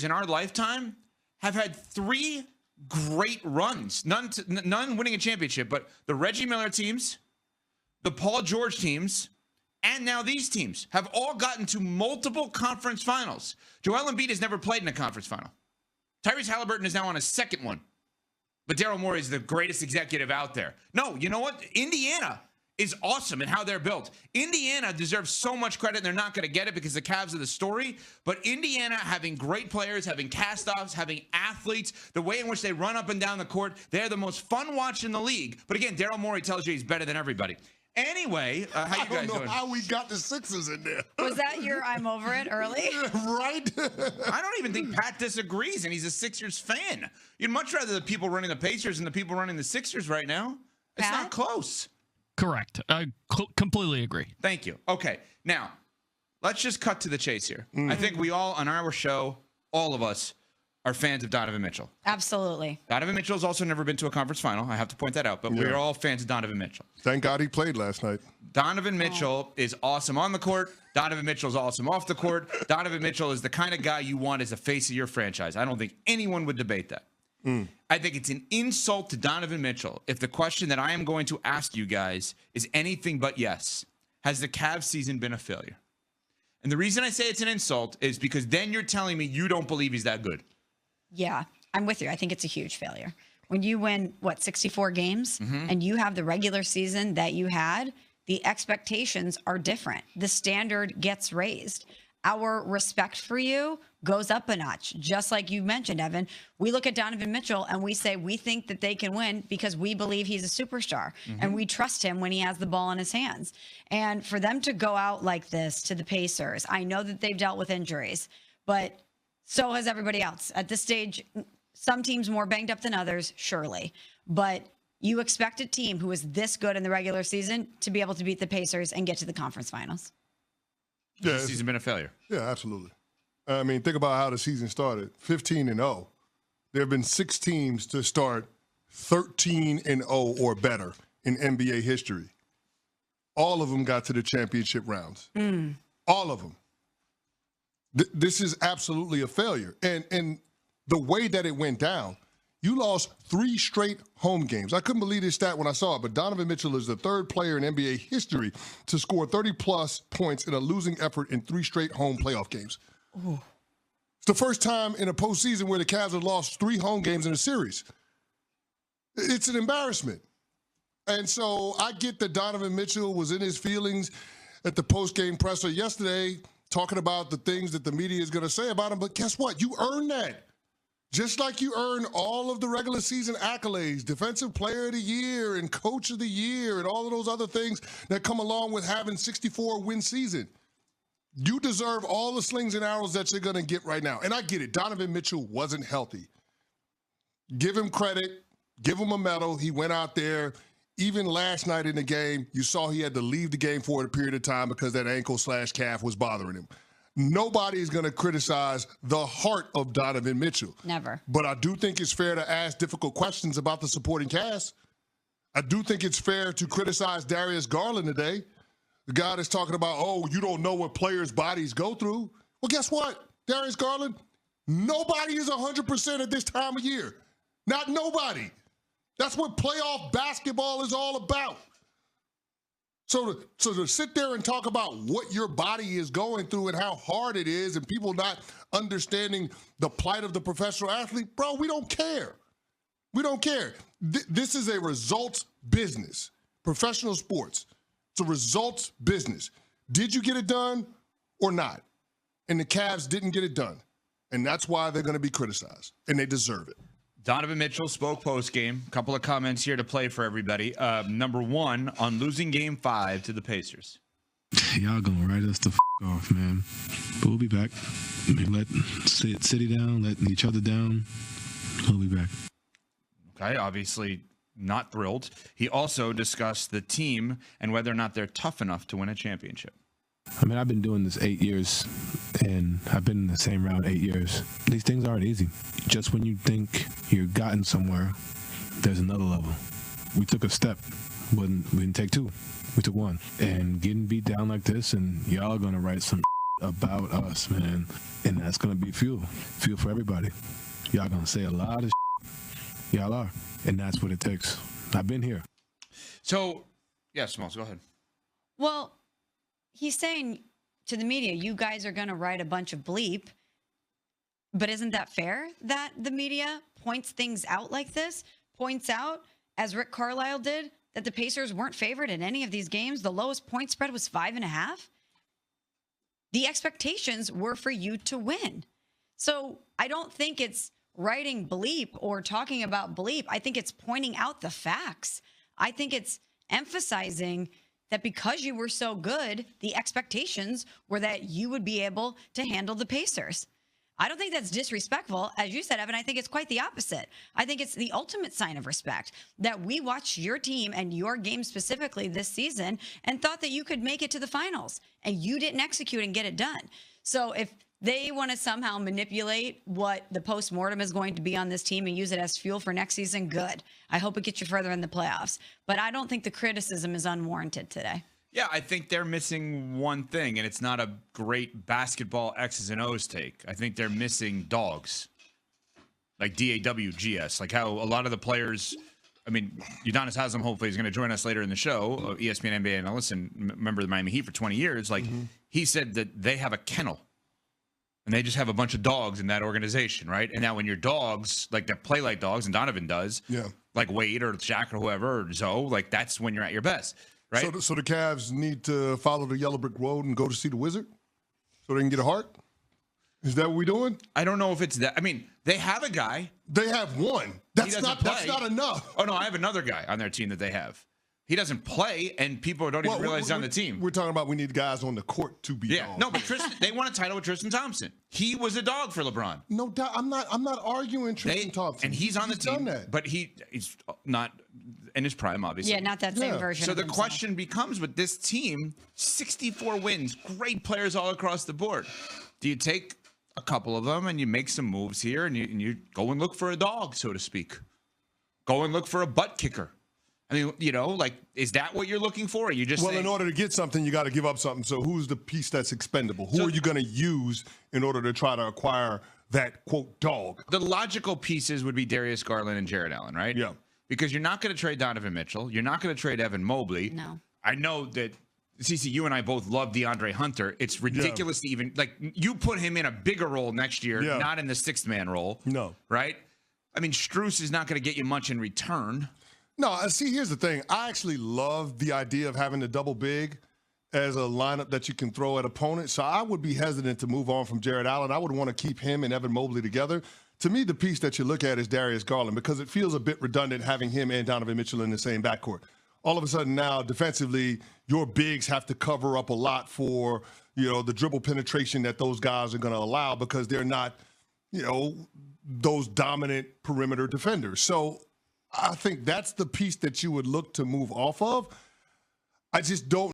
in our lifetime have had 3 great runs. None winning a championship, but the Reggie Miller teams, the Paul George teams, and now these teams have all gotten to multiple conference finals. Joel Embiid has never played in a conference final. Tyrese Halliburton is now on a second one. But Daryl Morey is the greatest executive out there. No, you know what? Indiana is awesome in how they're built. Indiana deserves so much credit, and they're not going to get it because the Cavs are the story. But Indiana, having great players, having cast-offs, having athletes, the way in which they run up and down the court, they're the most fun watch in the league. But again, Daryl Morey tells you he's better than everybody. Anyway, how you guys doing? I don't know how we got the Sixers in there. Was that your I'm over it early? Right? I don't even think Pat disagrees, and he's a Sixers fan. You'd much rather the people running the Pacers than the people running the Sixers right now. It's Pat? not close. Correct. I completely agree. Thank you. Okay, now, let's just cut to the chase here. I think we all, on our show, all of us, are fans of Donovan Mitchell. Absolutely. Donovan Mitchell has also never been to a conference final. I have to point that out, but we're all fans of Donovan Mitchell. Thank God he played last night. Donovan Mitchell is awesome on the court. Donovan Mitchell is awesome off the court. Donovan Mitchell is the kind of guy you want as a face of your franchise. I don't think anyone would debate that. I think it's an insult to Donovan Mitchell if the question that I am going to ask you guys is anything but yes. Has the Cavs season been a failure? And the reason I say it's an insult is because then you're telling me you don't believe he's that good. Yeah, I'm with you. I think it's a huge failure. When you win, 64 games and you have the regular season that you had, the expectations are different. The standard gets raised. Our respect for you goes up a notch. Just like you mentioned, Evan, we look at Donovan Mitchell and we say we think that they can win because we believe he's a superstar and we trust him when he has the ball in his hands. And for them to go out like this to the Pacers, I know that they've dealt with injuries, but so has everybody else. At this stage, some teams more banged up than others, surely. But you expect a team who is this good in the regular season to be able to beat the Pacers and get to the conference finals. Yeah, Has the season been a failure? Yeah, absolutely. I mean, think about how the season started. 15-0. There have been 6 teams to start 13-0 or better in NBA history. All of them got to the championship rounds. All of them. This is absolutely a failure. And the way that it went down, you lost 3 straight home games. I couldn't believe this stat when I saw it, but Donovan Mitchell is the 3rd player in NBA history to score 30-plus points in a losing effort in 3 straight home playoff games. Ooh. It's the first time in a postseason where the Cavs have lost 3 home games in a series. It's an embarrassment. And so I get that Donovan Mitchell was in his feelings at the postgame presser yesterday talking about the things that the media is going to say about him, but guess what? You earned that. Just like you earned all of the regular season accolades, Defensive Player of the Year and Coach of the Year and all of those other things that come along with having 64-win season. You deserve all the slings and arrows that you're going to get right now. And I get it. Donovan Mitchell wasn't healthy. Give him credit. Give him a medal. He went out there. Even last night in the game, you saw he had to leave the game for a period of time because that ankle/calf was bothering him. Nobody is going to criticize the heart of Donovan Mitchell. Never. But I do think it's fair to ask difficult questions about the supporting cast. I do think it's fair to criticize Darius Garland today. The guy that's talking about, oh, you don't know what players' bodies go through. Well, guess what, Darius Garland? Nobody is 100% at this time of year. Not nobody. That's what playoff basketball is all about. So to sit there and talk about what your body is going through and how hard it is and people not understanding the plight of the professional athlete, bro, we don't care. We don't care. This is a results business. Professional sports. It's a results business. Did you get it done or not? And the Cavs didn't get it done. And that's why they're going to be criticized. And they deserve it. Donovan Mitchell spoke post-game. A couple of comments here to play for everybody. Number 1, on losing Game 5 to the Pacers. Y'all gonna write us the off, man. But we'll be back. Let City down, let each other down. We'll be back. Okay, obviously not thrilled. He also discussed the team and whether or not they're tough enough to win a championship. I mean, I've been doing this 8 years, and I've been in the same round 8 years. These things aren't easy. Just when you think you've gotten somewhere, there's another level. We took a step. We didn't take 2. We took 1. And getting beat down like this, and y'all are going to write some about us, man. And that's going to be fuel for everybody. Y'all going to say a lot of y'all are. And that's what it takes. I've been here. So, yeah, Smalls, go ahead. Well, he's saying to the media, you guys are going to write a bunch of bleep. But isn't that fair that the media points things out like this? Points out, as Rick Carlisle did, that the Pacers weren't favored in any of these games. The lowest point spread was 5.5. The expectations were for you to win. So I don't think it's writing bleep or talking about bleep. I think it's pointing out the facts. I think it's emphasizing that because you were so good, the expectations were that you would be able to handle the Pacers. I don't think that's disrespectful. As you said, Evan, I think it's quite the opposite. I think it's the ultimate sign of respect that we watched your team and your game specifically this season and thought that you could make it to the finals, and you didn't execute and get it done. So if they want to somehow manipulate what the postmortem is going to be on this team and use it as fuel for next season, good. I hope it gets you further in the playoffs. But I don't think the criticism is unwarranted today. Yeah, I think they're missing one thing, and it's not a great basketball X's and O's take. I think they're missing dogs, like DAWGS, like how a lot of the players. I mean, Udonis Haslem hopefully is going to join us later in the show. ESPN NBA analyst and member of the Miami Heat for 20 years. Like he said that they have a kennel, and they just have a bunch of dogs in that organization, right? And now when your dogs like that play like dogs, and Donovan does, like Wade or Shaq or whoever or Zoe, like that's when you're at your best. Right? So the Cavs need to follow the yellow brick road and go to see the Wizard so they can get a heart? Is that what we're doing? I don't know if it's that. I mean, they have a guy. They have one. That's not enough. Oh, no, I have another guy on their team that they have. He doesn't play, and people don't even realize he's on the team. We're talking about we need guys on the court to be dogs. No, but they won a title with Tristan Thompson. He was a dog for LeBron. No doubt. I'm not arguing Tristan Thompson. And he's on the team. Done that. But he's not in his prime, obviously. Yeah, not that same version. So the question becomes with this team, 64 wins, great players all across the board. Do you take a couple of them and you make some moves here and you go and look for a dog, so to speak? Go and look for a butt kicker. I mean, is that what you're looking for? Or you just in order to get something, you got to give up something. So who's the piece that's expendable? Who are you going to use in order to try to acquire that, quote, dog? The logical pieces would be Darius Garland and Jared Allen, right? Yeah. Because you're not going to trade Donovan Mitchell. You're not going to trade Evan Mobley. No. I know that, CeCe, you and I both love DeAndre Hunter. It's ridiculous to even, you put him in a bigger role next year, not in the sixth man role. No. Right? I mean, Strus is not going to get you much in return. No, see, here's the thing. I actually love the idea of having the double big as a lineup that you can throw at opponents. So I would be hesitant to move on from Jared Allen. I would want to keep him and Evan Mobley together. To me, the piece that you look at is Darius Garland because it feels a bit redundant having him and Donovan Mitchell in the same backcourt. All of a sudden now, defensively, your bigs have to cover up a lot for, the dribble penetration that those guys are going to allow because they're not, those dominant perimeter defenders. So I think that's the piece that you would look to move off of. I just don't